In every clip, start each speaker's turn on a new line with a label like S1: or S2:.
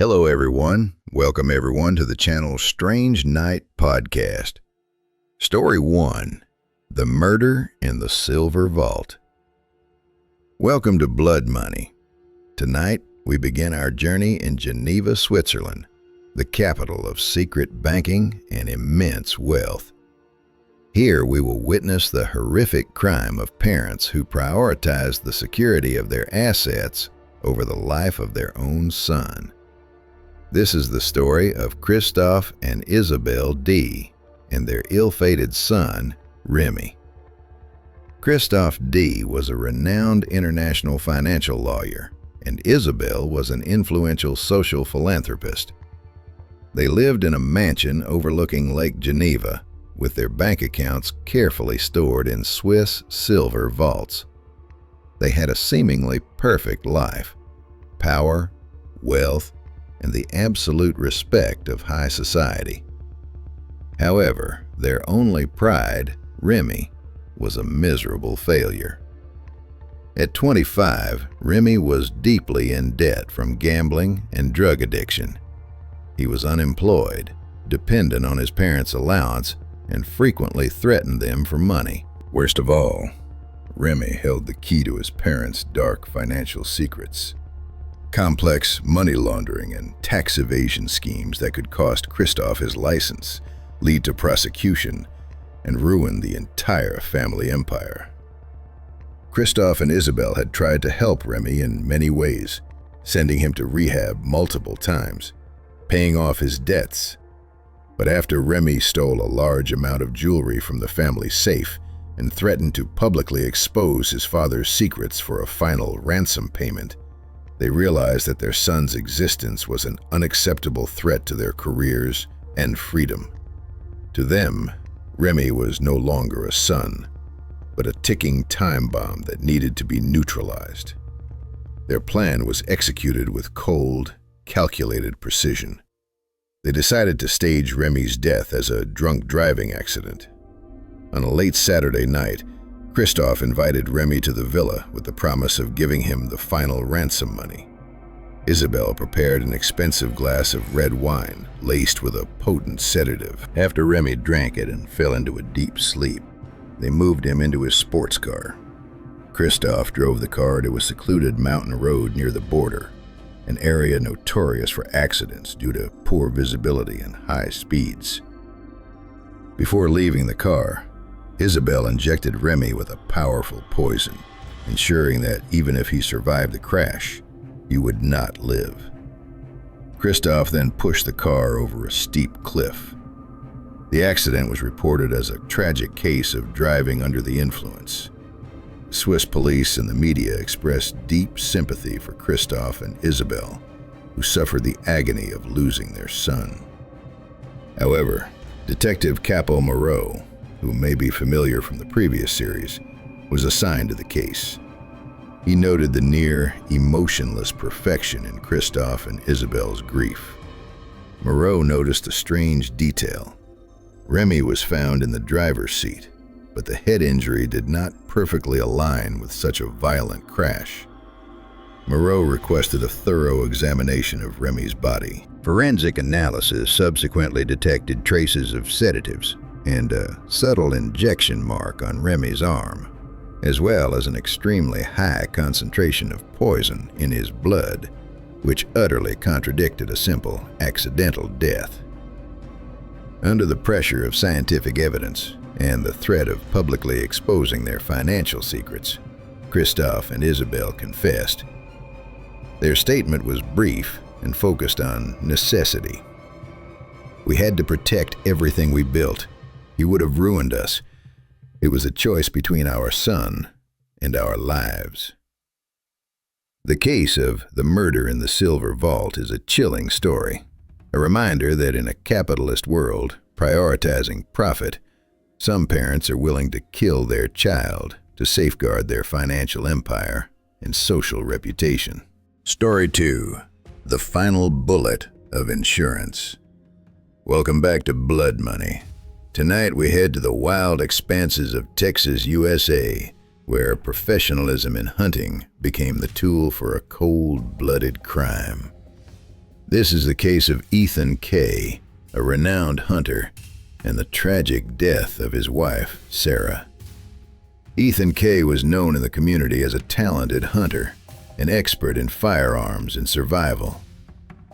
S1: Hello everyone. Welcome everyone to the channel's Strange Night podcast. Story 1. The Murder in the Silver Vault. Welcome to Blood Money. Tonight we begin our journey in Geneva, Switzerland, the capital of secret banking and immense wealth. Here we will witness the horrific crime of parents who prioritize the security of their assets over the life of their own son. This is the story of Christophe and Isabelle D. and their ill-fated son, Remy. Christophe D. was a renowned international financial lawyer, and Isabelle was an influential social philanthropist. They lived in a mansion overlooking Lake Geneva, with their bank accounts carefully stored in Swiss silver vaults. They had a seemingly perfect life: power, wealth, and the absolute respect of high society. However, their only pride, Remy, was a miserable failure. At 25, Remy was deeply in debt from gambling and drug addiction. He was unemployed, dependent on his parents' allowance, and frequently threatened them for money. Worst of all, Remy held the key to his parents' dark financial secrets: complex money laundering and tax evasion schemes that could cost Christophe his license, lead to prosecution, and ruin the entire family empire. Christophe and Isabelle had tried to help Remy in many ways, sending him to rehab multiple times, paying off his debts. But after Remy stole a large amount of jewelry from the family safe and threatened to publicly expose his father's secrets for a final ransom payment, they realized that their son's existence was an unacceptable threat to their careers and freedom. To them, Remy was no longer a son, but a ticking time bomb that needed to be neutralized. Their plan was executed with cold, calculated precision. They decided to stage Remy's death as a drunk driving accident. On a late Saturday night, Christophe invited Remy to the villa with the promise of giving him the final ransom money. Isabelle prepared an expensive glass of red wine laced with a potent sedative. After Remy drank it and fell into a deep sleep, they moved him into his sports car. Christophe drove the car to a secluded mountain road near the border, an area notorious for accidents due to poor visibility and high speeds. Before leaving the car, Isabelle injected Remy with a powerful poison, ensuring that even if he survived the crash, he would not live. Christophe then pushed the car over a steep cliff. The accident was reported as a tragic case of driving under the influence. Swiss police and the media expressed deep sympathy for Christophe and Isabelle, who suffered the agony of losing their son. However, Detective Capo Moreau, who may be familiar from the previous series, was assigned to the case. He noted the near emotionless perfection in Christophe and Isabelle's grief. Moreau noticed a strange detail. Remy was found in the driver's seat, but the head injury did not perfectly align with such a violent crash. Moreau requested a thorough examination of Remy's body. Forensic analysis subsequently detected traces of sedatives and a subtle injection mark on Remy's arm, as well as an extremely high concentration of poison in his blood, which utterly contradicted a simple accidental death. Under the pressure of scientific evidence and the threat of publicly exposing their financial secrets, Christophe and Isabelle confessed. Their statement was brief and focused on necessity. "We had to protect everything we built. He would have ruined us. It was a choice between our son and our lives." The case of the murder in the Silver Vault is a chilling story, a reminder that in a capitalist world prioritizing profit, some parents are willing to kill their child to safeguard their financial empire and social reputation. Story 2. The Final Bullet of Insurance. Welcome back to Blood Money. Tonight we head to the wild expanses of Texas, USA, where professionalism in hunting became the tool for a cold-blooded crime. This is the case of Ethan K., a renowned hunter, and the tragic death of his wife, Sarah. Ethan K. was known in the community as a talented hunter, an expert in firearms and survival.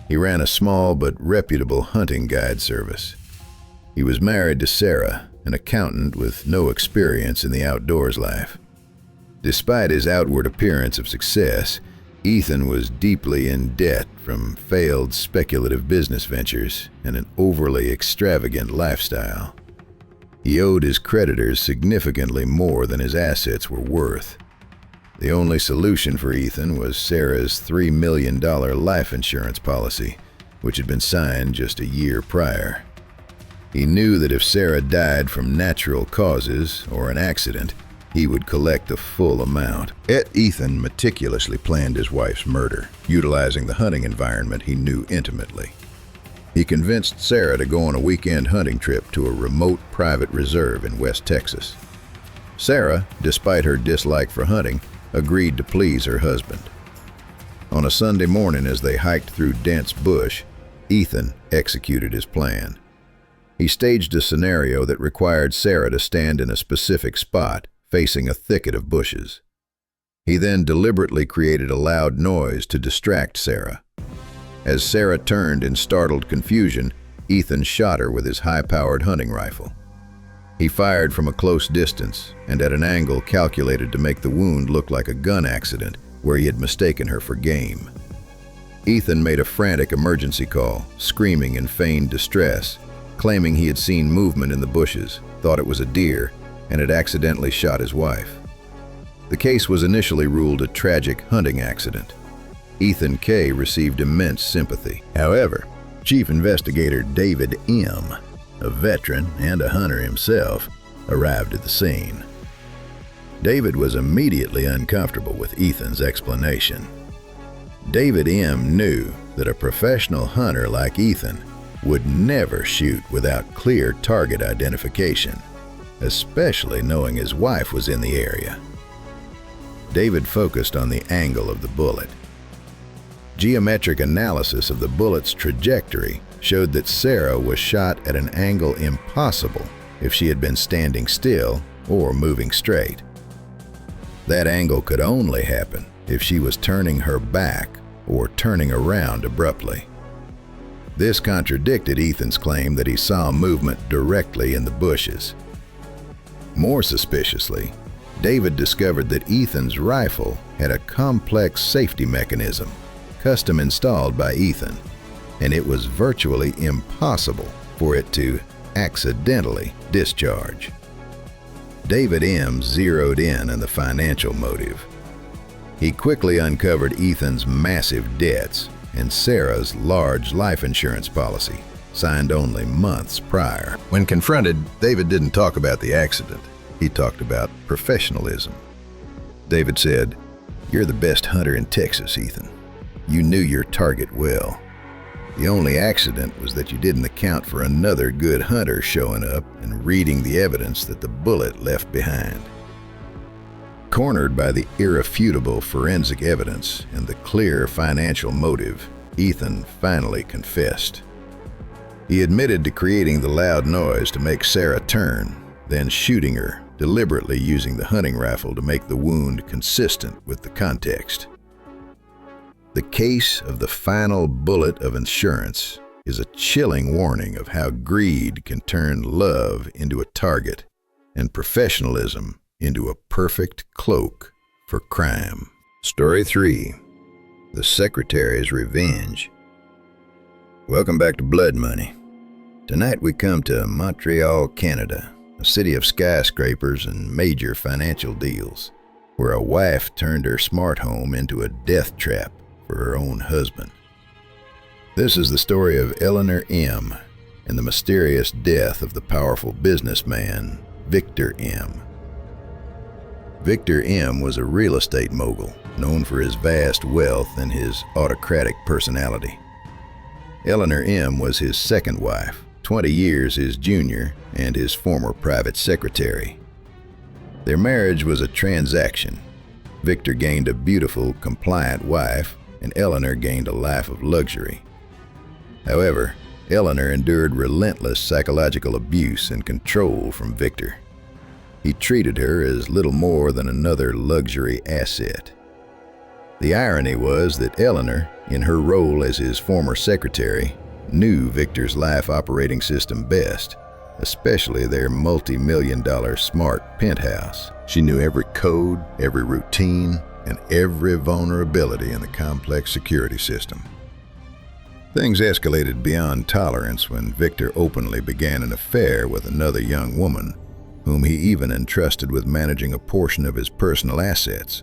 S1: He ran a small but reputable hunting guide service. He was married to Sarah, an accountant with no experience in the outdoors life. Despite his outward appearance of success, Ethan was deeply in debt from failed speculative business ventures and an overly extravagant lifestyle. He owed his creditors significantly more than his assets were worth. The only solution for Ethan was Sarah's $3 million life insurance policy, which had been signed just a year prior. He knew that if Sarah died from natural causes or an accident, he would collect the full amount. Ethan meticulously planned his wife's murder, utilizing the hunting environment he knew intimately. He convinced Sarah to go on a weekend hunting trip to a remote private reserve in West Texas. Sarah, despite her dislike for hunting, agreed to please her husband. On a Sunday morning as they hiked through dense bush, Ethan executed his plan. He staged a scenario that required Sarah to stand in a specific spot, facing a thicket of bushes. He then deliberately created a loud noise to distract Sarah. As Sarah turned in startled confusion, Ethan shot her with his high-powered hunting rifle. He fired from a close distance and at an angle calculated to make the wound look like a gun accident where he had mistaken her for game. Ethan made a frantic emergency call, screaming in feigned distress, claiming he had seen movement in the bushes, thought it was a deer, and had accidentally shot his wife. The case was initially ruled a tragic hunting accident. Ethan K. received immense sympathy. However, Chief Investigator David M., a veteran and a hunter himself, arrived at the scene. David was immediately uncomfortable with Ethan's explanation. David M. knew that a professional hunter like Ethan would never shoot without clear target identification, especially knowing his wife was in the area. David focused on the angle of the bullet. Geometric analysis of the bullet's trajectory showed that Sarah was shot at an angle impossible if she had been standing still or moving straight. That angle could only happen if she was turning her back or turning around abruptly. This contradicted Ethan's claim that he saw movement directly in the bushes. More suspiciously, David discovered that Ethan's rifle had a complex safety mechanism, custom installed by Ethan, and it was virtually impossible for it to accidentally discharge. David M. zeroed in on the financial motive. He quickly uncovered Ethan's massive debts and Sarah's large life insurance policy, signed only months prior. When confronted, David didn't talk about the accident. He talked about professionalism. David said, "You're the best hunter in Texas, Ethan. You knew your target well. The only accident was that you didn't account for another good hunter showing up and reading the evidence that the bullet left behind." Cornered by the irrefutable forensic evidence and the clear financial motive, Ethan finally confessed. He admitted to creating the loud noise to make Sarah turn, then shooting her, deliberately using the hunting rifle to make the wound consistent with the context. The case of the final bullet of insurance is a chilling warning of how greed can turn love into a target and professionalism into a perfect cloak for crime. Story 3. The Secretary's Revenge. Welcome back to Blood Money. Tonight we come to Montreal, Canada, a city of skyscrapers and major financial deals, where a wife turned her smart home into a death trap for her own husband. This is the story of Eleanor M. and the mysterious death of the powerful businessman, Victor M. Victor M. was a real estate mogul, known for his vast wealth and his autocratic personality. Eleanor M. was his second wife, 20 years his junior and his former private secretary. Their marriage was a transaction. Victor gained a beautiful, compliant wife, and Eleanor gained a life of luxury. However, Eleanor endured relentless psychological abuse and control from Victor. He treated her as little more than another luxury asset. The irony was that Eleanor, in her role as his former secretary, knew Victor's life operating system best, especially their multi-million-dollar smart penthouse. She knew every code, every routine, and every vulnerability in the complex security system. Things escalated beyond tolerance when Victor openly began an affair with another young woman, whom he even entrusted with managing a portion of his personal assets.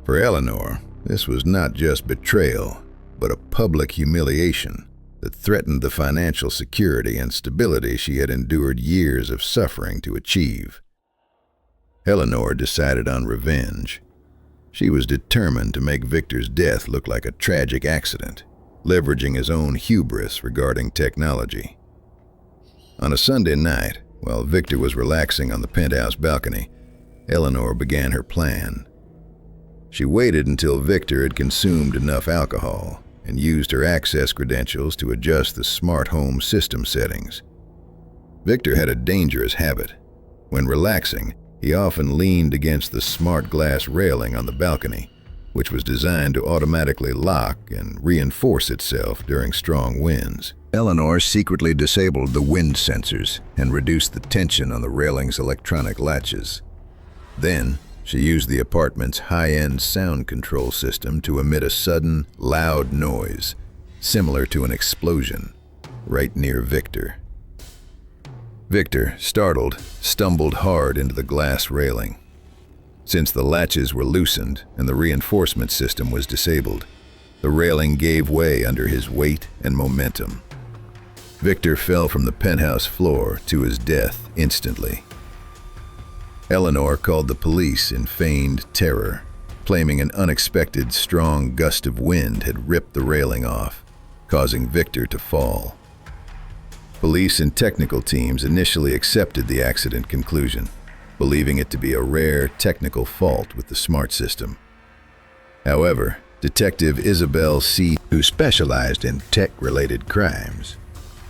S1: For Eleanor, this was not just betrayal, but a public humiliation that threatened the financial security and stability she had endured years of suffering to achieve. Eleanor decided on revenge. She was determined to make Victor's death look like a tragic accident, leveraging his own hubris regarding technology. On a Sunday night, while Victor was relaxing on the penthouse balcony, Eleanor began her plan. She waited until Victor had consumed enough alcohol and used her access credentials to adjust the smart home system settings. Victor had a dangerous habit. When relaxing, he often leaned against the smart glass railing on the balcony, which was designed to automatically lock and reinforce itself during strong winds. Eleanor secretly disabled the wind sensors and reduced the tension on the railing's electronic latches. Then, she used the apartment's high-end sound control system to emit a sudden, loud noise, similar to an explosion, right near Victor. Victor, startled, stumbled hard into the glass railing. Since the latches were loosened and the reinforcement system was disabled, the railing gave way under his weight and momentum. Victor fell from the penthouse floor to his death instantly. Eleanor called the police in feigned terror, claiming an unexpected strong gust of wind had ripped the railing off, causing Victor to fall. Police and technical teams initially accepted the accident conclusion, believing it to be a rare technical fault with the smart system. However, Detective Isabel C., who specialized in tech-related crimes,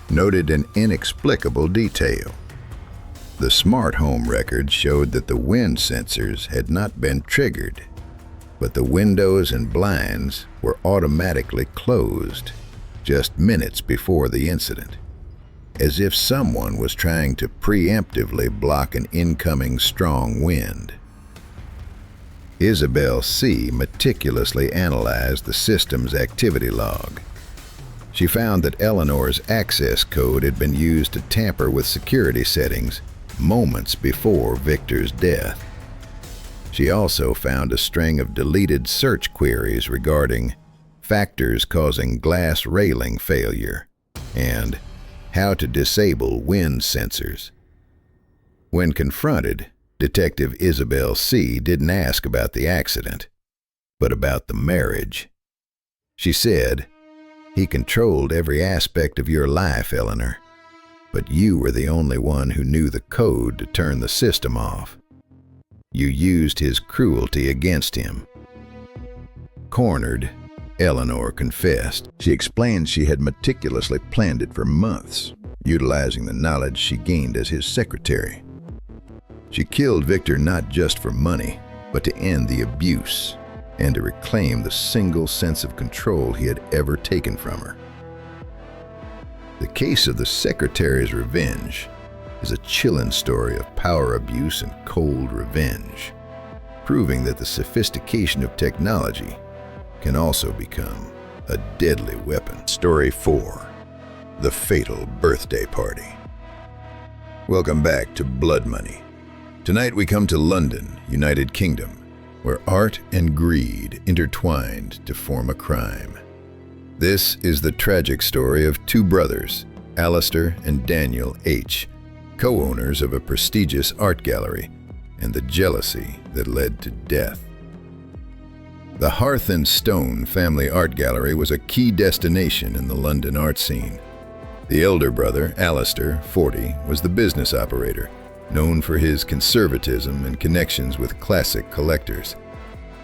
S1: noted an inexplicable detail. The smart home record showed that the wind sensors had not been triggered, but the windows and blinds were automatically closed just minutes before the incident, as if someone was trying to preemptively block an incoming strong wind. Isabel C. meticulously analyzed the system's activity log. She found that Eleanor's access code had been used to tamper with security settings moments before Victor's death. She also found a string of deleted search queries regarding factors causing glass railing failure and how to disable wind sensors. When confronted, Detective Isabel C. didn't ask about the accident, but about the marriage. She said, "He controlled every aspect of your life, Eleanor, but you were the only one who knew the code to turn the system off. You used his cruelty against him." Cornered, Eleanor confessed. She explained she had meticulously planned it for months, utilizing the knowledge she gained as his secretary. She killed Victor not just for money, but to end the abuse and to reclaim the single sense of control he had ever taken from her. The case of the secretary's revenge is a chilling story of power abuse and cold revenge, proving that the sophistication of technology can also become a deadly weapon. Story 4. The Fatal Birthday Party. Welcome back to Blood Money. Tonight we come to London, United Kingdom, where art and greed intertwined to form a crime. This is the tragic story of two brothers, Alistair and Daniel H., co-owners of a prestigious art gallery, and the jealousy that led to death. The Hearth and Stone Family Art Gallery was a key destination in the London art scene. The elder brother, Alistair, 40, was the business operator, known for his conservatism and connections with classic collectors.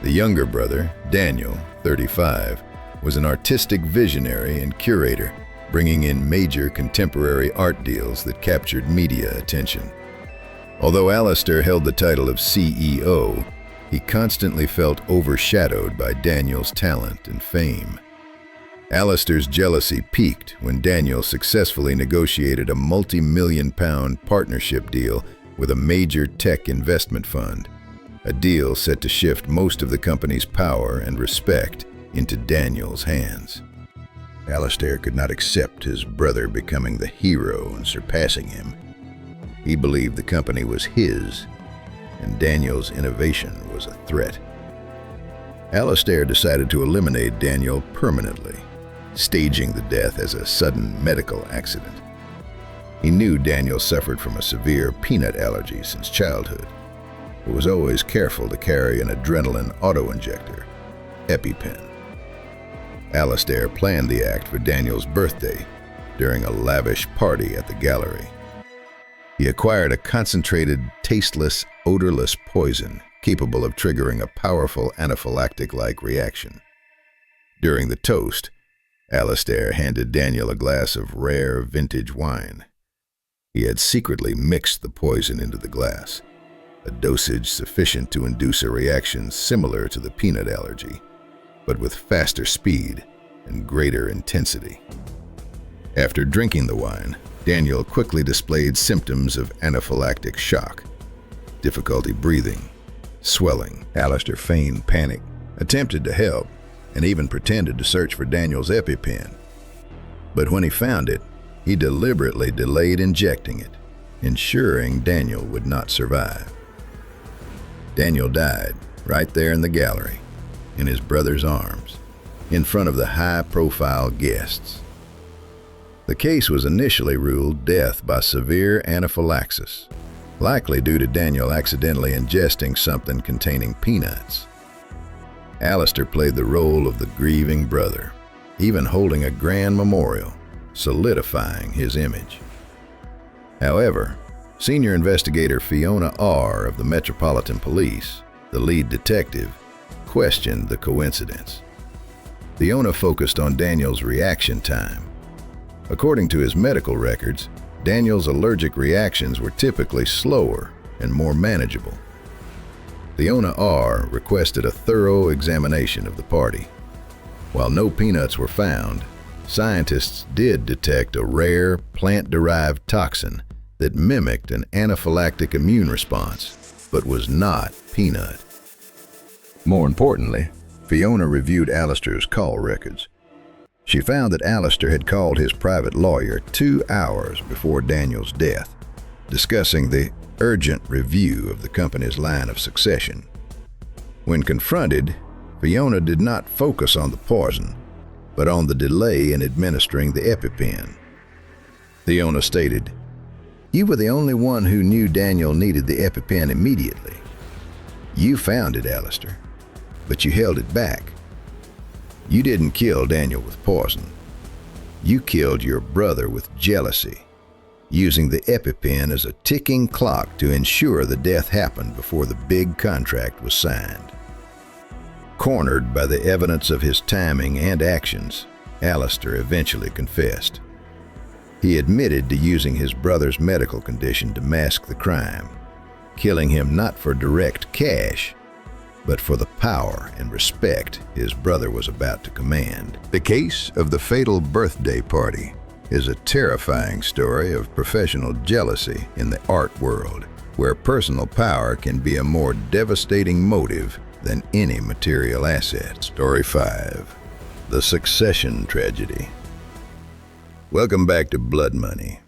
S1: The younger brother, Daniel, 35, was an artistic visionary and curator, bringing in major contemporary art deals that captured media attention. Although Alistair held the title of CEO, he constantly felt overshadowed by Daniel's talent and fame. Alistair's jealousy peaked when Daniel successfully negotiated a multi-million-pound partnership deal with a major tech investment fund, a deal set to shift most of the company's power and respect into Daniel's hands. Alistair could not accept his brother becoming the hero and surpassing him. He believed the company was his, and Daniel's innovation was a threat. Alistair decided to eliminate Daniel permanently, staging the death as a sudden medical accident. He knew Daniel suffered from a severe peanut allergy since childhood, but was always careful to carry an adrenaline auto-injector, EpiPen. Alistair planned the act for Daniel's birthday during a lavish party at the gallery. He acquired a concentrated, tasteless, odorless poison capable of triggering a powerful anaphylactic-like reaction. During the toast, Alistair handed Daniel a glass of rare vintage wine. He had secretly mixed the poison into the glass, a dosage sufficient to induce a reaction similar to the peanut allergy, but with faster speed and greater intensity. After drinking the wine, Daniel quickly displayed symptoms of anaphylactic shock, difficulty breathing, swelling. Alistair feigned panic, attempted to help, and even pretended to search for Daniel's EpiPen. But when he found it, he deliberately delayed injecting it, ensuring Daniel would not survive. Daniel died right there in the gallery, in his brother's arms, in front of the high-profile guests. The case was initially ruled death by severe anaphylaxis, likely due to Daniel accidentally ingesting something containing peanuts. Alistair played the role of the grieving brother, even holding a grand memorial, solidifying his image. However, senior investigator Fiona R. of the Metropolitan Police, the lead detective, questioned the coincidence. Fiona focused on Daniel's reaction time. According to his medical records, Daniel's allergic reactions were typically slower and more manageable. Fiona R. requested a thorough examination of the party. While no peanuts were found, scientists did detect a rare plant-derived toxin that mimicked an anaphylactic immune response, but was not peanut. More importantly, Fiona reviewed Alistair's call records. She found that Alistair had called his private lawyer 2 hours before Daniel's death, discussing the urgent review of the company's line of succession. When confronted, Fiona did not focus on the poison, but on the delay in administering the EpiPen. Fiona stated, "You were the only one who knew Daniel needed the EpiPen immediately. You found it, Alistair, but you held it back. You didn't kill Daniel with poison. You killed your brother with jealousy, using the EpiPen as a ticking clock to ensure the death happened before the big contract was signed." Cornered by the evidence of his timing and actions, Alistair eventually confessed. He admitted to using his brother's medical condition to mask the crime, killing him not for direct cash, but for the power and respect his brother was about to command. The case of the fatal birthday party is a terrifying story of professional jealousy in the art world, where personal power can be a more devastating motive than any material asset. Story 5. The Succession Tragedy. Welcome back to Blood Money.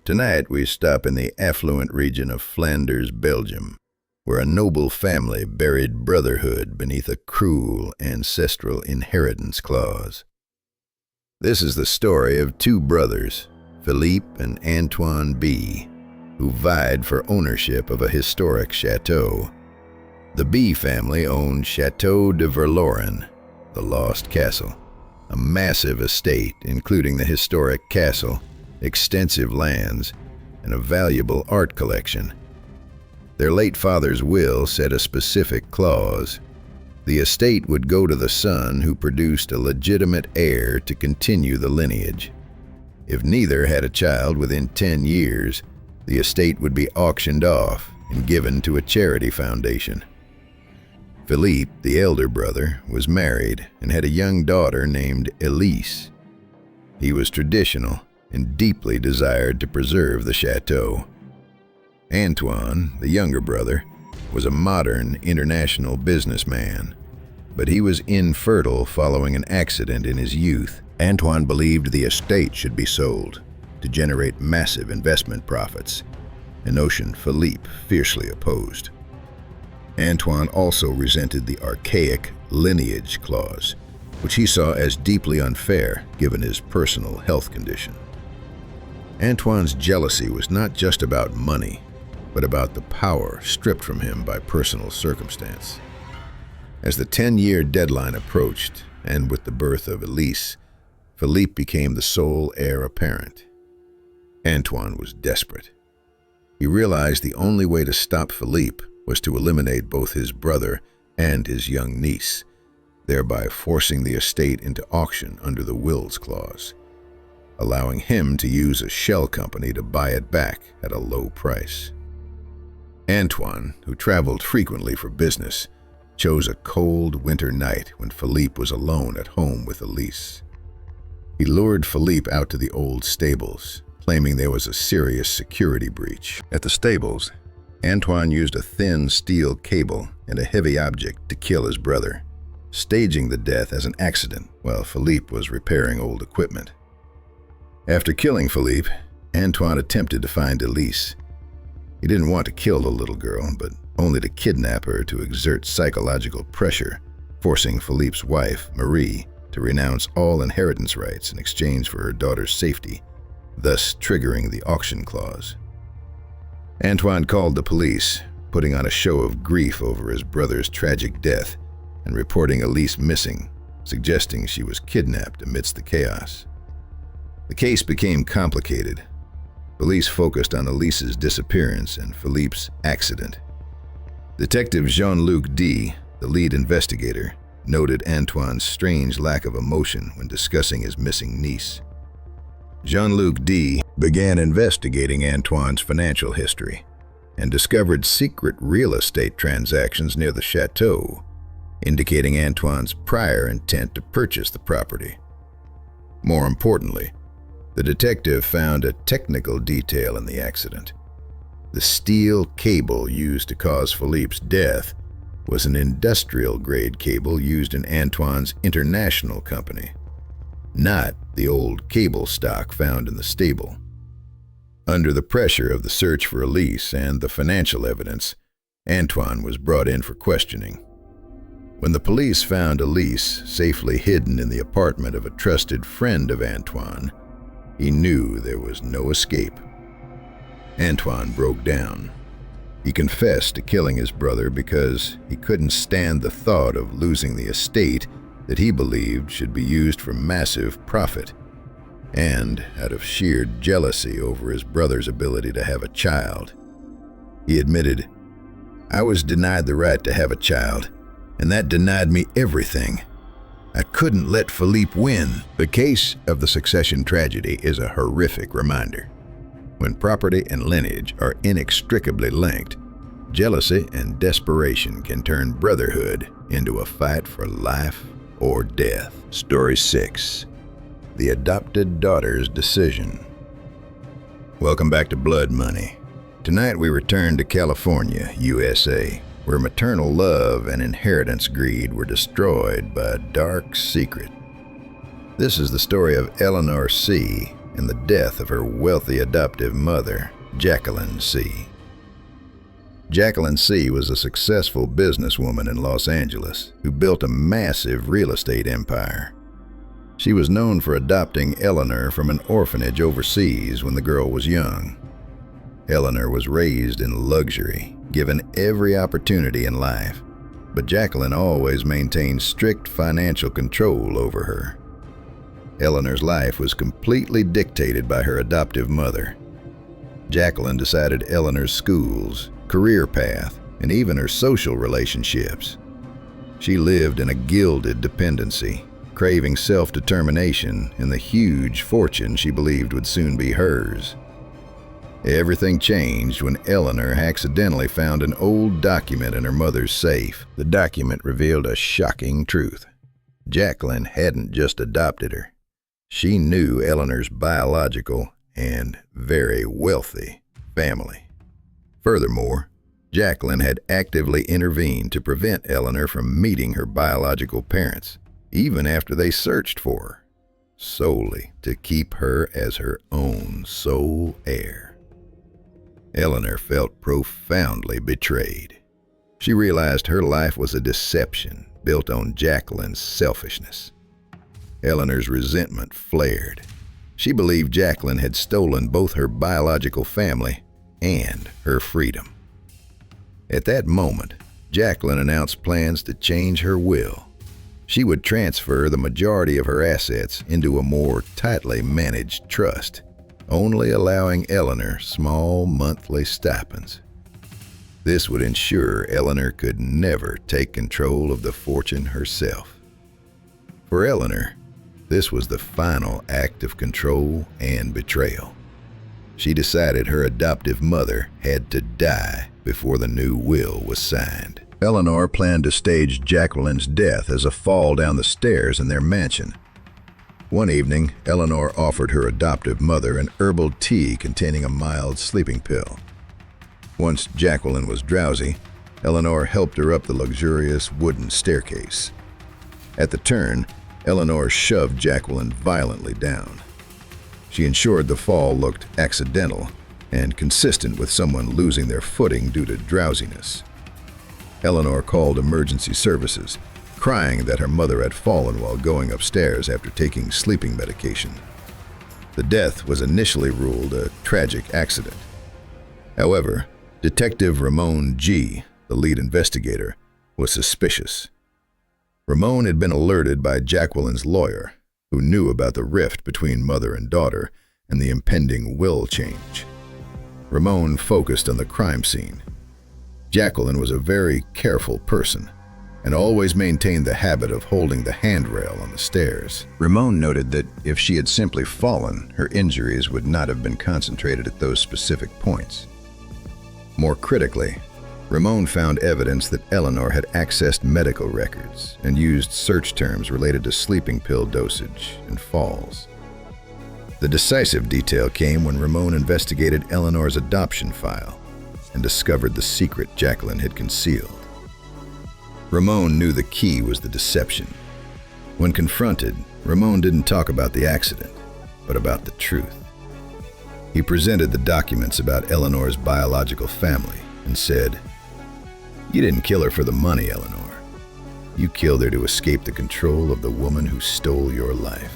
S1: Tonight we stop in the affluent region of Flanders, Belgium, where a noble family buried brotherhood beneath a cruel ancestral inheritance clause. This is the story of 2 brothers, Philippe and Antoine B., who vied for ownership of a historic chateau. The B family owned Chateau de Verloren, the Lost Castle, a massive estate including the historic castle, extensive lands, and a valuable art collection. Their late father's will set a specific clause. The estate would go to the son who produced a legitimate heir to continue the lineage. If neither had a child within 10 years, the estate would be auctioned off and given to a charity foundation. Philippe, the elder brother, was married and had a young daughter named Elise. He was traditional and deeply desired to preserve the chateau. Antoine, the younger brother, was a modern international businessman, but he was infertile following an accident in his youth. Antoine believed the estate should be sold to generate massive investment profits, a notion Philippe fiercely opposed. Antoine also resented the archaic lineage clause, which he saw as deeply unfair given his personal health condition. Antoine's jealousy was not just about money, but about the power stripped from him by personal circumstance. As the 10-year deadline approached, and with the birth of Elise, Philippe became the sole heir apparent. Antoine was desperate. He realized the only way to stop Philippe was to eliminate both his brother and his young niece, thereby forcing the estate into auction under the wills clause, allowing him to use a shell company to buy it back at a low price. Antoine, who traveled frequently for business, chose a cold winter night when Philippe was alone at home with Elise. He lured Philippe out to the old stables, claiming there was a serious security breach. At the stables, Antoine used a thin steel cable and a heavy object to kill his brother, staging the death as an accident while Philippe was repairing old equipment. After killing Philippe, Antoine attempted to find Elise. He didn't want to kill the little girl, but only to kidnap her to exert psychological pressure, forcing Philippe's wife, Marie, to renounce all inheritance rights in exchange for her daughter's safety, thus triggering the auction clause. Antoine called the police, putting on a show of grief over his brother's tragic death and reporting Elise missing, suggesting she was kidnapped amidst the chaos. The case became complicated. Police focused on Elise's disappearance and Philippe's accident. Detective Jean-Luc D., the lead investigator, noted Antoine's strange lack of emotion when discussing his missing niece. Jean-Luc D. began investigating Antoine's financial history and discovered secret real estate transactions near the chateau, indicating Antoine's prior intent to purchase the property. More importantly, the detective found a technical detail in the accident. The steel cable used to cause Philippe's death was an industrial-grade cable used in Antoine's international company, not the old cable stock found in the stable. Under the pressure of the search for Elise and the financial evidence, Antoine was brought in for questioning. When the police found Elise safely hidden in the apartment of a trusted friend of Antoine, he knew there was no escape. Antoine broke down. He confessed to killing his brother because he couldn't stand the thought of losing the estate that he believed should be used for massive profit, and out of sheer jealousy over his brother's ability to have a child. He admitted, "I was denied the right to have a child, and that denied me everything. I couldn't let Philippe win." The case of the succession tragedy is a horrific reminder. When property and lineage are inextricably linked, jealousy and desperation can turn brotherhood into a fight for life or death. Story 6. The Adopted Daughter's Decision. Welcome back to Blood Money. Tonight we return to California, USA, where maternal love and inheritance greed were destroyed by a dark secret. This is the story of Eleanor C. and the death of her wealthy adoptive mother, Jacqueline C. Jacqueline C. was a successful businesswoman in Los Angeles who built a massive real estate empire. She was known for adopting Eleanor from an orphanage overseas when the girl was young. Eleanor was raised in luxury, given every opportunity in life, but Jacqueline always maintained strict financial control over her. Eleanor's life was completely dictated by her adoptive mother. Jacqueline decided Eleanor's schools, career path, and even her social relationships. She lived in a gilded dependency, craving self-determination and the huge fortune she believed would soon be hers. Everything changed when Eleanor accidentally found an old document in her mother's safe. The document revealed a shocking truth. Jacqueline hadn't just adopted her. She knew Eleanor's biological and very wealthy family. Furthermore, Jacqueline had actively intervened to prevent Eleanor from meeting her biological parents, even after they searched for her, solely to keep her as her own sole heir. Eleanor felt profoundly betrayed. She realized her life was a deception built on Jacqueline's selfishness. Eleanor's resentment flared. She believed Jacqueline had stolen both her biological family and her freedom. At that moment, Jacqueline announced plans to change her will. She would transfer the majority of her assets into a more tightly managed trust, only allowing Eleanor small monthly stipends. This would ensure Eleanor could never take control of the fortune herself. For Eleanor, this was the final act of control and betrayal. She decided her adoptive mother had to die before the new will was signed. Eleanor planned to stage Jacqueline's death as a fall down the stairs in their mansion. One evening, Eleanor offered her adoptive mother an herbal tea containing a mild sleeping pill. Once Jacqueline was drowsy, Eleanor helped her up the luxurious wooden staircase. At the turn, Eleanor shoved Jacqueline violently down. She ensured the fall looked accidental and consistent with someone losing their footing due to drowsiness. Eleanor called emergency services, crying that her mother had fallen while going upstairs after taking sleeping medication. The death was initially ruled a tragic accident. However, Detective Ramon G., the lead investigator, was suspicious. Ramon had been alerted by Jacqueline's lawyer, who knew about the rift between mother and daughter and the impending will change. Ramon focused on the crime scene. Jacqueline was a very careful person and always maintained the habit of holding the handrail on the stairs. Ramon noted that if she had simply fallen, her injuries would not have been concentrated at those specific points. More critically, Ramon found evidence that Eleanor had accessed medical records and used search terms related to sleeping pill dosage and falls. The decisive detail came when Ramon investigated Eleanor's adoption file and discovered the secret Jacqueline had concealed. Ramon knew the key was the deception. When confronted, Ramon didn't talk about the accident, but about the truth. He presented the documents about Eleanor's biological family and said, "You didn't kill her for the money, Eleanor. You killed her to escape the control of the woman who stole your life.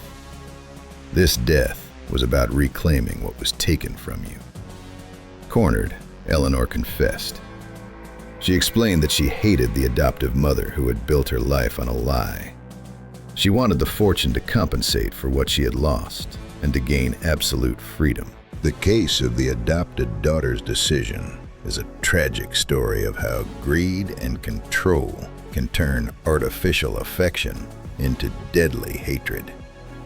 S1: This death was about reclaiming what was taken from you." Cornered, Eleanor confessed. She explained that she hated the adoptive mother who had built her life on a lie. She wanted the fortune to compensate for what she had lost and to gain absolute freedom. The case of the adopted daughter's decision is a tragic story of how greed and control can turn artificial affection into deadly hatred,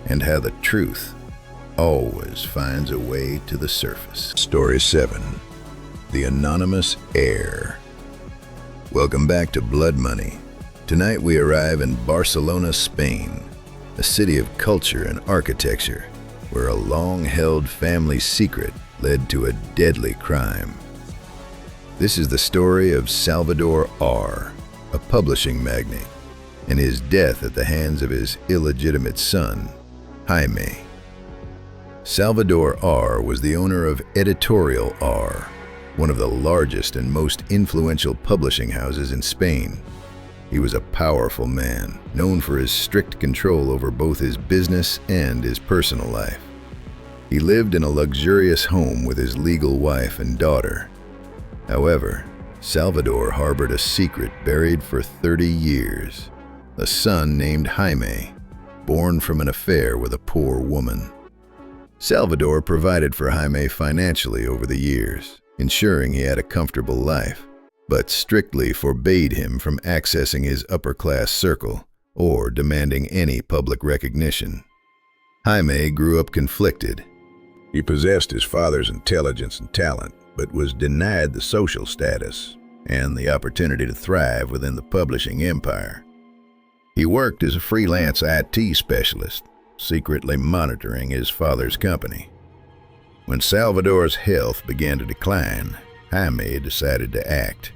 S1: and how the truth always finds a way to the surface. Story 7. The Anonymous Heir. Welcome back to Blood Money. Tonight we arrive in Barcelona, Spain, a city of culture and architecture, where a long-held family secret led to a deadly crime. This is the story of Salvador R., a publishing magnate, and his death at the hands of his illegitimate son, Jaime. Salvador R. was the owner of Editorial R., one of the largest and most influential publishing houses in Spain. He was a powerful man, known for his strict control over both his business and his personal life. He lived in a luxurious home with his legal wife and daughter. However, Salvador harbored a secret buried for 30 years, a son named Jaime, born from an affair with a poor woman. Salvador provided for Jaime financially over the years, ensuring he had a comfortable life, but strictly forbade him from accessing his upper-class circle or demanding any public recognition. Jaime grew up conflicted. He possessed his father's intelligence and talent, but was denied the social status and the opportunity to thrive within the publishing empire. He worked as a freelance IT specialist, secretly monitoring his father's company. When Salvador's health began to decline, Jaime decided to act.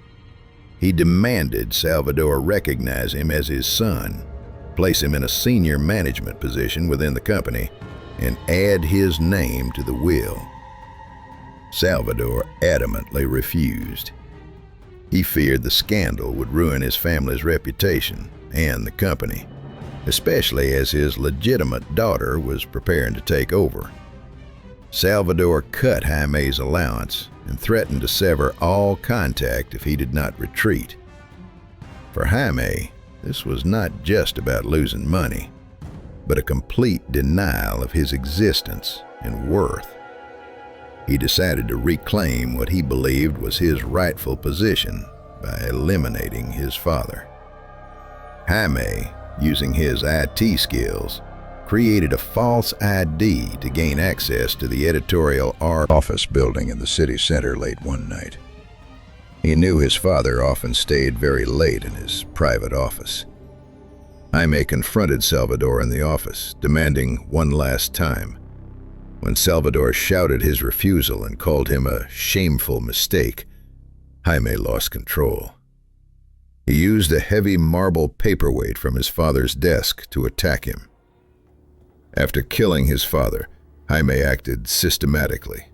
S1: He demanded Salvador recognize him as his son, place him in a senior management position within the company, and add his name to the will. Salvador adamantly refused. He feared the scandal would ruin his family's reputation and the company, especially as his legitimate daughter was preparing to take over. Salvador cut Jaime's allowance and threatened to sever all contact if he did not retreat. For Jaime, this was not just about losing money, but a complete denial of his existence and worth. He decided to reclaim what he believed was his rightful position by eliminating his father. Jaime, using his IT skills, created a false ID to gain access to the editorial office building in the city center late one night. He knew his father often stayed very late in his private office. Jaime confronted Salvador in the office, demanding one last time. When Salvador shouted his refusal and called him a shameful mistake, Jaime lost control. He used a heavy marble paperweight from his father's desk to attack him. After killing his father, Jaime acted systematically.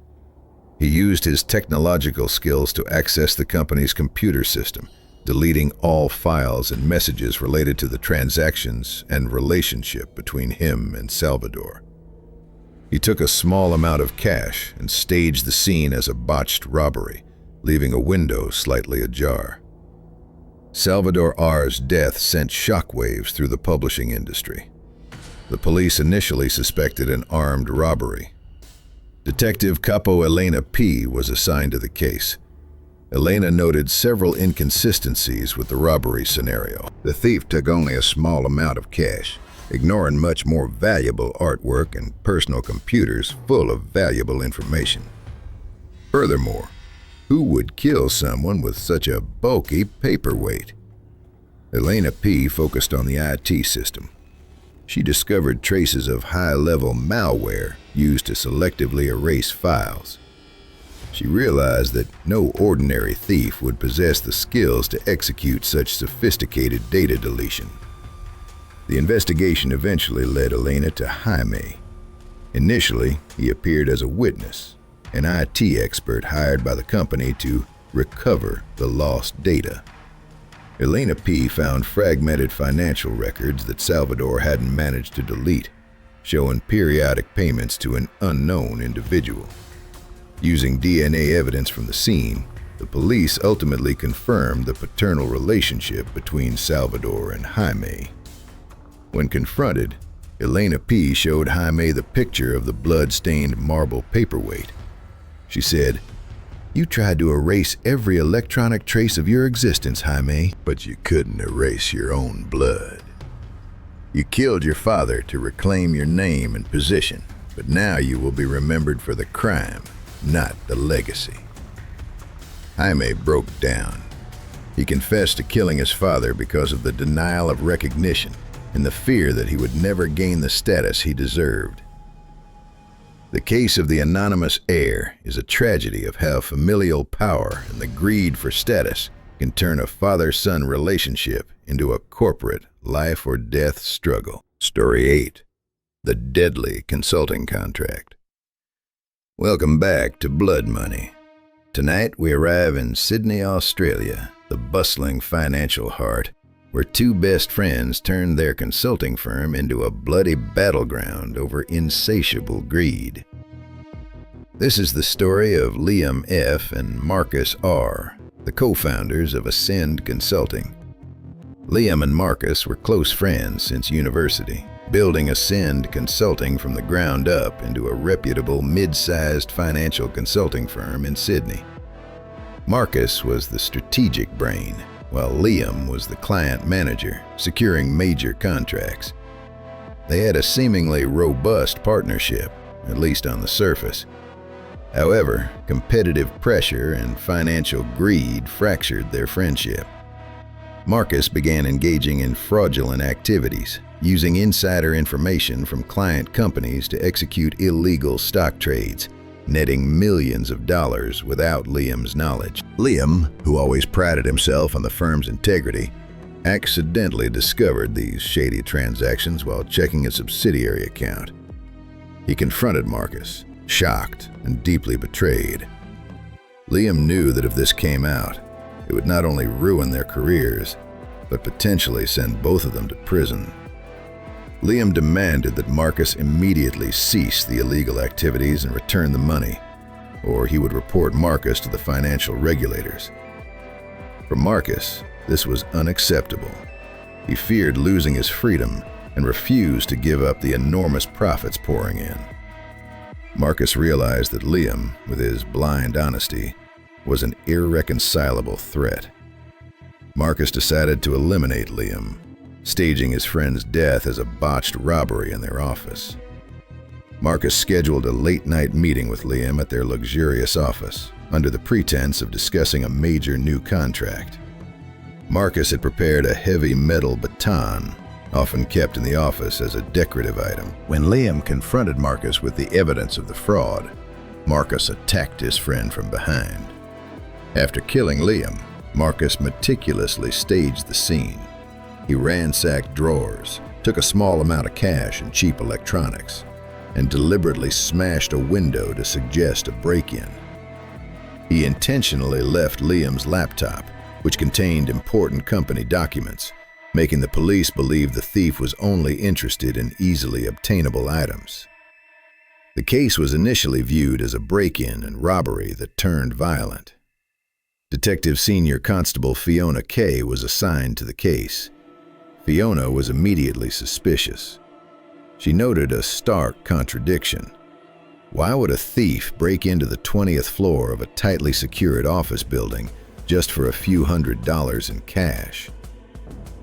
S1: He used his technological skills to access the company's computer system, deleting all files and messages related to the transactions and relationship between him and Salvador. He took a small amount of cash and staged the scene as a botched robbery, leaving a window slightly ajar. Salvador R's death sent shockwaves through the publishing industry. The police initially suspected an armed robbery. Detective Capo Elena P. was assigned to the case. Elena noted several inconsistencies with the robbery scenario. The thief took only a small amount of cash, ignoring much more valuable artwork and personal computers full of valuable information. Furthermore, who would kill someone with such a bulky paperweight? Elena P. focused on the IT system. She discovered traces of high-level malware used to selectively erase files. She realized that no ordinary thief would possess the skills to execute such sophisticated data deletion. The investigation eventually led Elena to Jaime. Initially, he appeared as a witness, an IT expert hired by the company to recover the lost data. Elena P. found fragmented financial records that Salvador hadn't managed to delete, showing periodic payments to an unknown individual. Using DNA evidence from the scene, the police ultimately confirmed the paternal relationship between Salvador and Jaime. When confronted, Elena P. showed Jaime the picture of the blood-stained marble paperweight. She said, "You tried to erase every electronic trace of your existence, Jaime, but you couldn't erase your own blood. You killed your father to reclaim your name and position, but now you will be remembered for the crime, not the legacy." Jaime broke down. He confessed to killing his father because of the denial of recognition and the fear that he would never gain the status he deserved. The case of the anonymous heir is a tragedy of how familial power and the greed for status can turn a father-son relationship into a corporate life-or-death struggle. Story 8. The Deadly Consulting Contract. Welcome back to Blood Money. Tonight we arrive in Sydney, Australia, the bustling financial heart, where two best friends turned their consulting firm into a bloody battleground over insatiable greed. This is the story of Liam F. and Marcus R., the co-founders of Ascend Consulting. Liam and Marcus were close friends since university, building Ascend Consulting from the ground up into a reputable mid-sized financial consulting firm in Sydney. Marcus was the strategic brain, while Liam was the client manager, securing major contracts. They had a seemingly robust partnership, at least on the surface. However, competitive pressure and financial greed fractured their friendship. Marcus began engaging in fraudulent activities, using insider information from client companies to execute illegal stock trades, netting millions of dollars without Liam's knowledge. Liam, who always prided himself on the firm's integrity, accidentally discovered these shady transactions while checking a subsidiary account. He confronted Marcus, shocked and deeply betrayed. Liam knew that if this came out, it would not only ruin their careers, but potentially send both of them to prison. Liam demanded that Marcus immediately cease the illegal activities and return the money, or he would report Marcus to the financial regulators. For Marcus, this was unacceptable. He feared losing his freedom and refused to give up the enormous profits pouring in. Marcus realized that Liam, with his blind honesty, was an irreconcilable threat. Marcus decided to eliminate Liam, staging his friend's death as a botched robbery in their office. Marcus scheduled a late-night meeting with Liam at their luxurious office, under the pretense of discussing a major new contract. Marcus had prepared a heavy metal baton, often kept in the office as a decorative item. When Liam confronted Marcus with the evidence of the fraud, Marcus attacked his friend from behind. After killing Liam, Marcus meticulously staged the scene. He ransacked drawers, took a small amount of cash and cheap electronics, and deliberately smashed a window to suggest a break-in. He intentionally left Liam's laptop, which contained important company documents, making the police believe the thief was only interested in easily obtainable items. The case was initially viewed as a break-in and robbery that turned violent. Detective Senior Constable Fiona Kay was assigned to the case. Fiona was immediately suspicious. She noted a stark contradiction. Why would a thief break into the 20th floor of a tightly secured office building just for a few $100s in cash?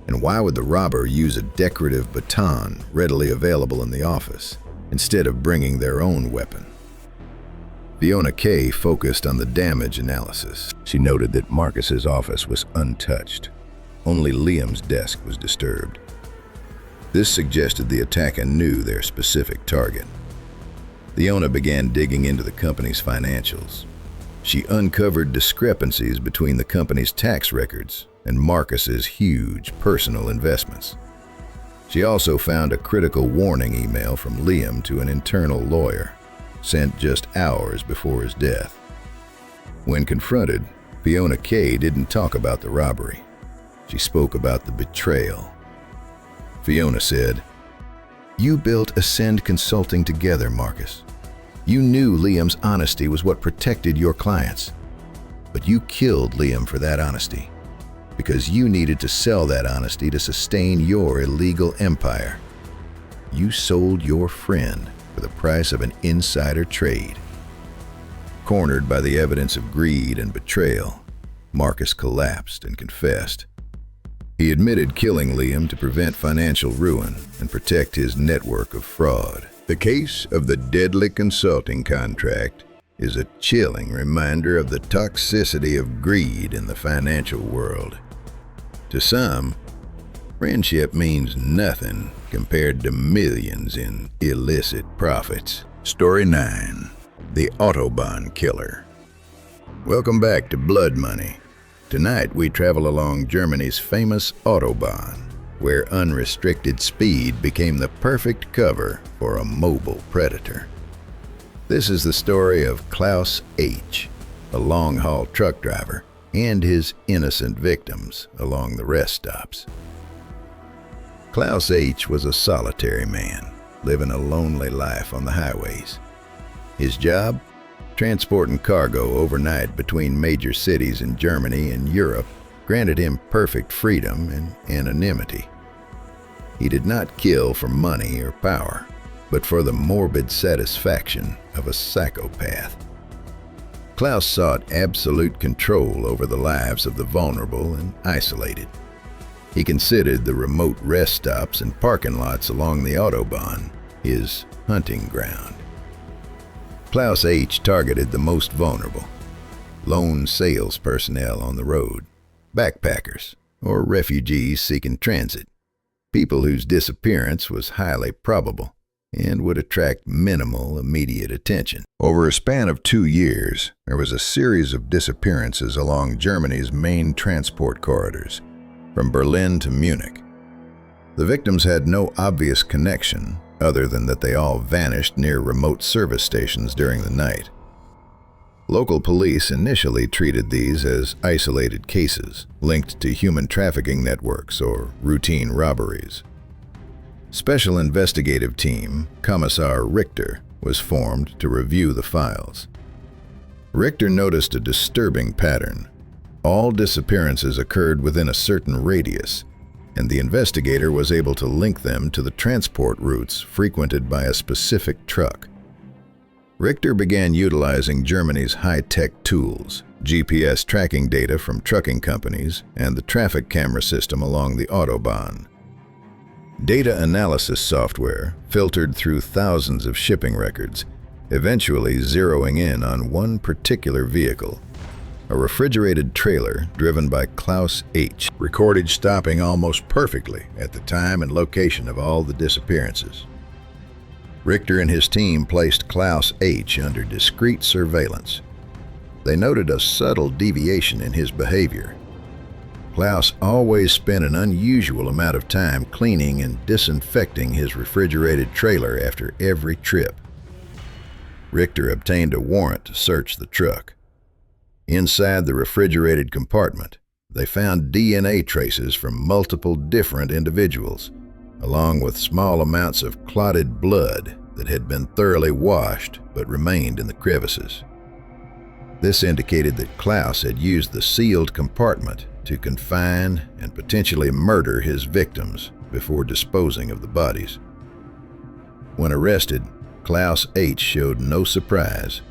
S1: And why would the robber use a decorative baton readily available in the office, instead of bringing their own weapon? Fiona Kay focused on the damage analysis. She noted that Marcus's office was untouched. Only Liam's desk was disturbed. This suggested the attacker knew their specific target. Fiona began digging into the company's financials. She uncovered discrepancies between the company's tax records and Marcus's huge personal investments. She also found a critical warning email from Liam to an internal lawyer, sent just hours before his death. When confronted, Fiona Kay didn't talk about the robbery. She spoke about the betrayal. Fiona said, "You built Ascend Consulting together, Marcus. You knew Liam's honesty was what protected your clients. But you killed Liam for that honesty, because you needed to sell that honesty to sustain your illegal empire. You sold your friend for the price of an insider trade." Cornered by the evidence of greed and betrayal, Marcus collapsed and confessed. He admitted killing Liam to prevent financial ruin and protect his network of fraud. The case of the deadly consulting contract is a chilling reminder of the toxicity of greed in the financial world. To some, friendship means nothing compared to millions in illicit profits. Story 9. The Autobahn Killer. Welcome back to Blood Money. Tonight we travel along Germany's famous Autobahn, where unrestricted speed became the perfect cover for a mobile predator. This is the story of Klaus H., a long-haul truck driver, and his innocent victims along the rest stops. Klaus H. was a solitary man, living a lonely life on the highways. His job? Transporting cargo overnight between major cities in Germany and Europe granted him perfect freedom and anonymity. He did not kill for money or power, but for the morbid satisfaction of a psychopath. Klaus sought absolute control over the lives of the vulnerable and isolated. He considered the remote rest stops and parking lots along the Autobahn his hunting ground. Klaus H. targeted the most vulnerable: lone sales personnel on the road, backpackers, or refugees seeking transit, people whose disappearance was highly probable and would attract minimal immediate attention. Over a span of 2 years, there was a series of disappearances along Germany's main transport corridors, from Berlin to Munich. The victims had no obvious connection other than that they all vanished near remote service stations during the night. Local police initially treated these as isolated cases linked to human trafficking networks or routine robberies. Special investigative team Commissar Richter was formed to review the files. Richter noticed a disturbing pattern. All disappearances occurred within a certain radius, and the investigator was able to link them to the transport routes frequented by a specific truck. Richter began utilizing Germany's high-tech tools, GPS tracking data from trucking companies, and the traffic camera system along the Autobahn. Data analysis software filtered through thousands of shipping records, eventually zeroing in on one particular vehicle, a refrigerated trailer driven by Klaus H., recorded stopping almost perfectly at the time and location of all the disappearances. Richter and his team placed Klaus H. under discreet surveillance. They noted a subtle deviation in his behavior. Klaus always spent an unusual amount of time cleaning and disinfecting his refrigerated trailer after every trip. Richter obtained a warrant to search the truck. Inside the refrigerated compartment, they found DNA traces from multiple different individuals, along with small amounts of clotted blood that had been thoroughly washed but remained in the crevices. This indicated that Klaus had used the sealed compartment to confine and potentially murder his victims before disposing of the bodies. When arrested, Klaus H. showed no surprise.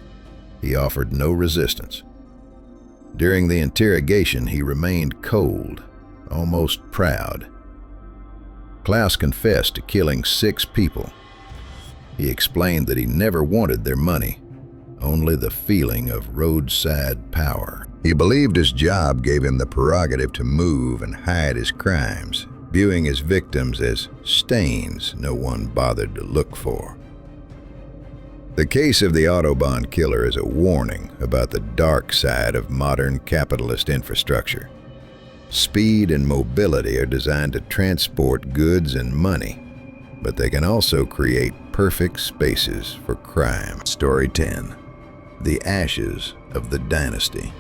S1: He offered no resistance. During the interrogation, he remained cold, almost proud. Klaus confessed to killing 6 people. He explained that he never wanted their money, only the feeling of roadside power. He believed his job gave him the prerogative to move and hide his crimes, viewing his victims as stains no one bothered to look for. The case of the Autobahn killer is a warning about the dark side of modern capitalist infrastructure. Speed and mobility are designed to transport goods and money, but they can also create perfect spaces for crime. Story 10. The Ashes of the Dynasty.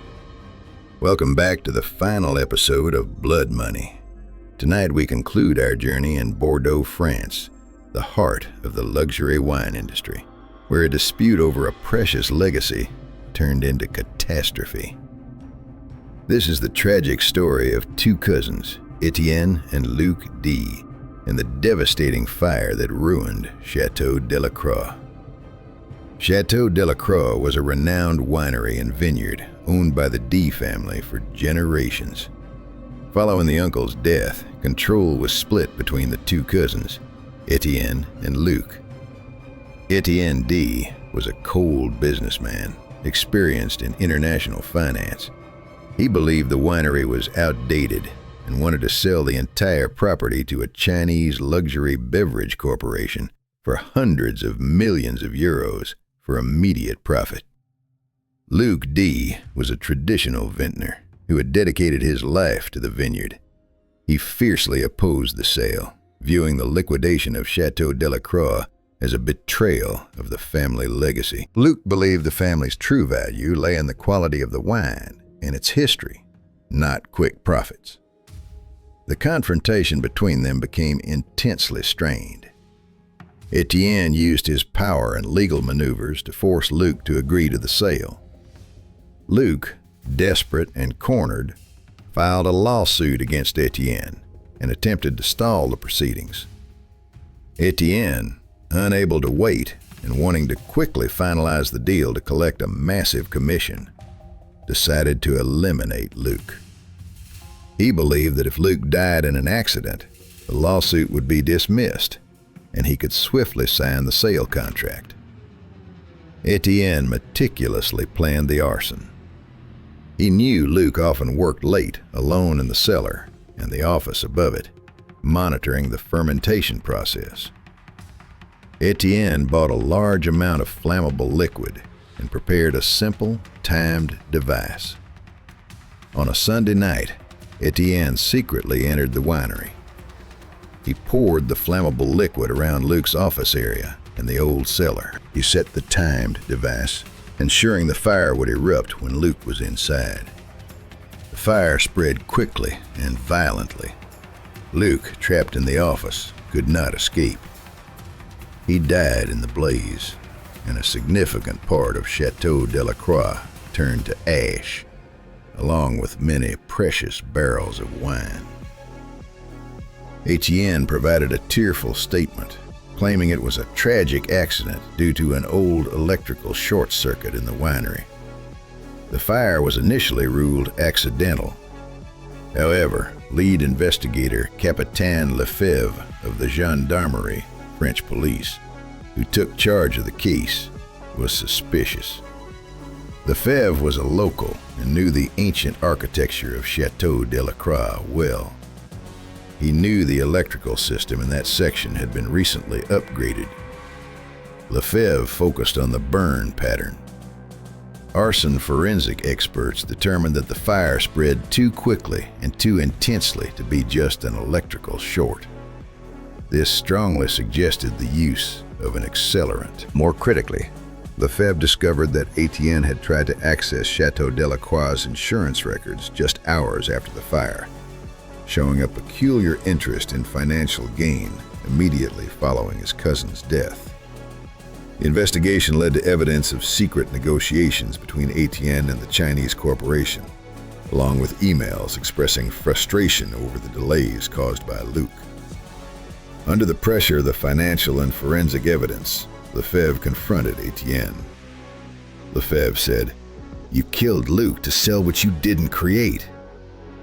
S1: Welcome back to the final episode of Blood Money. Tonight we conclude our journey in Bordeaux, France, the heart of the luxury wine industry, where a dispute over a precious legacy turned into catastrophe. This is the tragic story of 2 cousins, Etienne and Luc D., and the devastating fire that ruined Chateau Delacroix. Chateau Delacroix was a renowned winery and vineyard owned by the D family for generations. Following the uncle's death, control was split between the 2 cousins, Etienne and Luc. Etienne D. was a cold businessman, experienced in international finance. He believed the winery was outdated and wanted to sell the entire property to a Chinese luxury beverage corporation for hundreds of millions of euros for immediate profit. Luc D. was a traditional vintner who had dedicated his life to the vineyard. He fiercely opposed the sale, viewing the liquidation of Chateau Delacroix as a betrayal of the family legacy. Luc believed the family's true value lay in the quality of the wine and its history, not quick profits. The confrontation between them became intensely strained. Etienne used his power and legal maneuvers to force Luc to agree to the sale. Luc, desperate and cornered, filed a lawsuit against Etienne and attempted to stall the proceedings. Etienne, unable to wait and wanting to quickly finalize the deal to collect a massive commission, decided to eliminate Luke. He believed that if Luke died in an accident, the lawsuit would be dismissed, and he could swiftly sign the sale contract. Etienne meticulously planned the arson. He knew Luke often worked late, alone in the cellar and the office above it, monitoring the fermentation process. Etienne bought a large amount of flammable liquid and prepared a simple, timed device. On a Sunday night, Etienne secretly entered the winery. He poured the flammable liquid around Luke's office area and the old cellar. He set the timed device, ensuring the fire would erupt when Luke was inside. The fire spread quickly and violently. Luke, trapped in the office, could not escape. He died in the blaze, and a significant part of Chateau Delacroix turned to ash, along with many precious barrels of wine. Etienne provided a tearful statement, claiming it was a tragic accident due to an old electrical short circuit in the winery. The fire was initially ruled accidental. However, lead investigator Capitaine Lefebvre of the Gendarmerie, French police, who took charge of the case, was suspicious. Lefebvre was a local and knew the ancient architecture of Chateau Delacroix well. He knew the electrical system in that section had been recently upgraded. Lefebvre focused on the burn pattern. Arson forensic experts determined that the fire spread too quickly and too intensely to be just an electrical short. This strongly suggested the use of an accelerant. More critically, Lefebvre discovered that Etienne had tried to access Chateau Delacroix's insurance records just hours after the fire, showing a peculiar interest in financial gain immediately following his cousin's death. The investigation led to evidence of secret negotiations between Etienne and the Chinese corporation, along with emails expressing frustration over the delays caused by Luke. Under the pressure of the financial and forensic evidence, Lefebvre confronted Etienne. Lefebvre said, "You killed Luke to sell what you didn't create.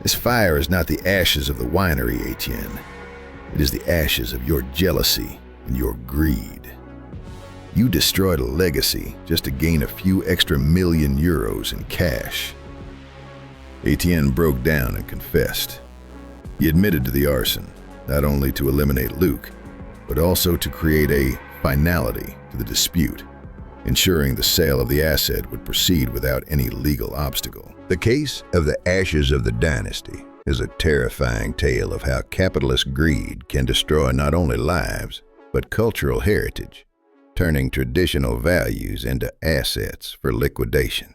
S1: This fire is not the ashes of the winery, Etienne. It is the ashes of your jealousy and your greed. You destroyed a legacy just to gain a few extra million euros in cash." Etienne broke down and confessed. He admitted to the arson, not only to eliminate Luke, but also to create a finality to the dispute, ensuring the sale of the asset would proceed without any legal obstacle. The case of the ashes of the dynasty is a terrifying tale of how capitalist greed can destroy not only lives, but cultural heritage, turning traditional values into assets for liquidation.